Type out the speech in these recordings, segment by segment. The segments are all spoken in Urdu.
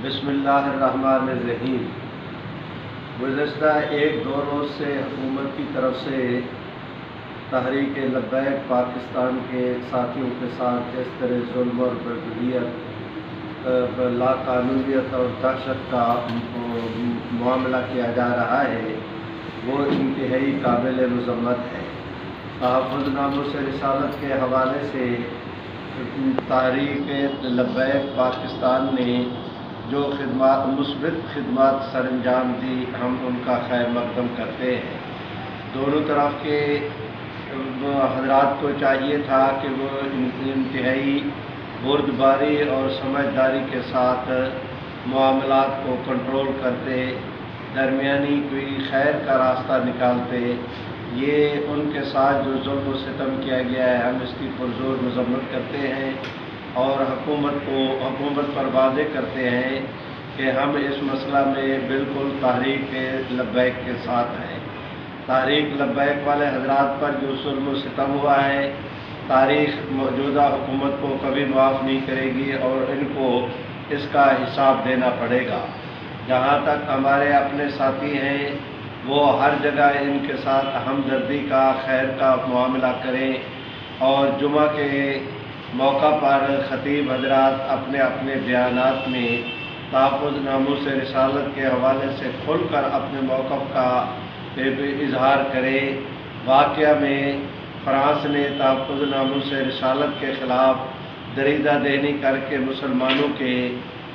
بسم اللہ الرحمن الرحیم۔ گزشتہ ایک دو روز سے حکومت کی طرف سے تحریک لبیک پاکستان کے ساتھیوں کے ساتھ اس طرح ظلم اور بربریت، لا قانونیت اور دہشت کا معاملہ کیا جا رہا ہے، وہ انتہائی قابل مذمت ہے۔ تحفظ ناموس رسالت کے حوالے سے تحریک لبیک پاکستان نے جو مثبت خدمات سر انجام دی، ہم ان کا خیر مقدم کرتے ہیں۔ دونوں طرف کے حضرات کو چاہیے تھا کہ وہ انتہائی بردباری اور سمجھداری کے ساتھ معاملات کو کنٹرول کرتے، درمیانی کوئی خیر کا راستہ نکالتے۔ یہ ان کے ساتھ جو ظلم و ستم کیا گیا ہے، ہم اس کی پرزور مذمت کرتے ہیں اور حکومت پر واضح کرتے ہیں کہ ہم اس مسئلہ میں بالکل تحریک لبیک کے ساتھ ہیں۔ تحریک لبیک والے حضرات پر جو ظلم و ستم ہوا ہے، تاریخ موجودہ حکومت کو کبھی معاف نہیں کرے گی اور ان کو اس کا حساب دینا پڑے گا۔ جہاں تک ہمارے اپنے ساتھی ہیں، وہ ہر جگہ ان کے ساتھ ہمدردی کا، خیر کا معاملہ کریں، اور جمعہ کے موقع پر خطیب حضرات اپنے اپنے بیانات میں تحفظ ناموس رسالت کے حوالے سے کھل کر اپنے موقف کا اظہار کریں۔ واقعہ میں فرانس نے تحفظ ناموس رسالت کے خلاف دریدہ دہنی کر کے مسلمانوں کے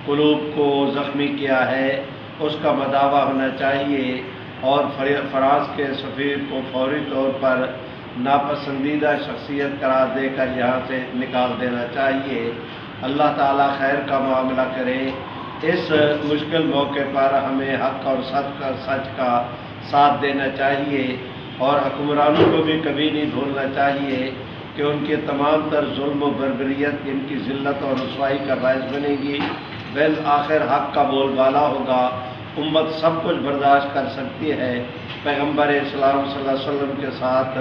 قلوب کو زخمی کیا ہے، اس کا مداوع ہونا چاہیے اور فرانس کے سفیر کو فوری طور پر ناپسندیدہ شخصیت قرار دے کر یہاں سے نکال دینا چاہیے۔ اللہ تعالیٰ خیر کا معاملہ کرے۔ اس مشکل موقع پر ہمیں حق اور سچ کا ساتھ دینا چاہیے اور حکمرانوں کو بھی کبھی نہیں بھولنا چاہیے کہ ان کے تمام تر ظلم و بربریت ان کی ذلت اور رسوائی کا باعث بنے گی۔ بالآخر حق کا بول بالا ہوگا۔ امت سب کچھ برداشت کر سکتی ہے۔ پیغمبر اسلام صلی اللہ علیہ وسلم کے ساتھ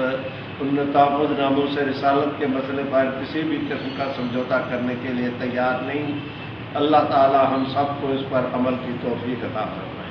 ان تحفظ ناموس رسالت کے مسئلے پر کسی بھی قسم کا سمجھوتا کرنے کے لیے تیار نہیں۔ اللہ تعالی ہم سب کو اس پر عمل کی توفیق عطا فرمائے۔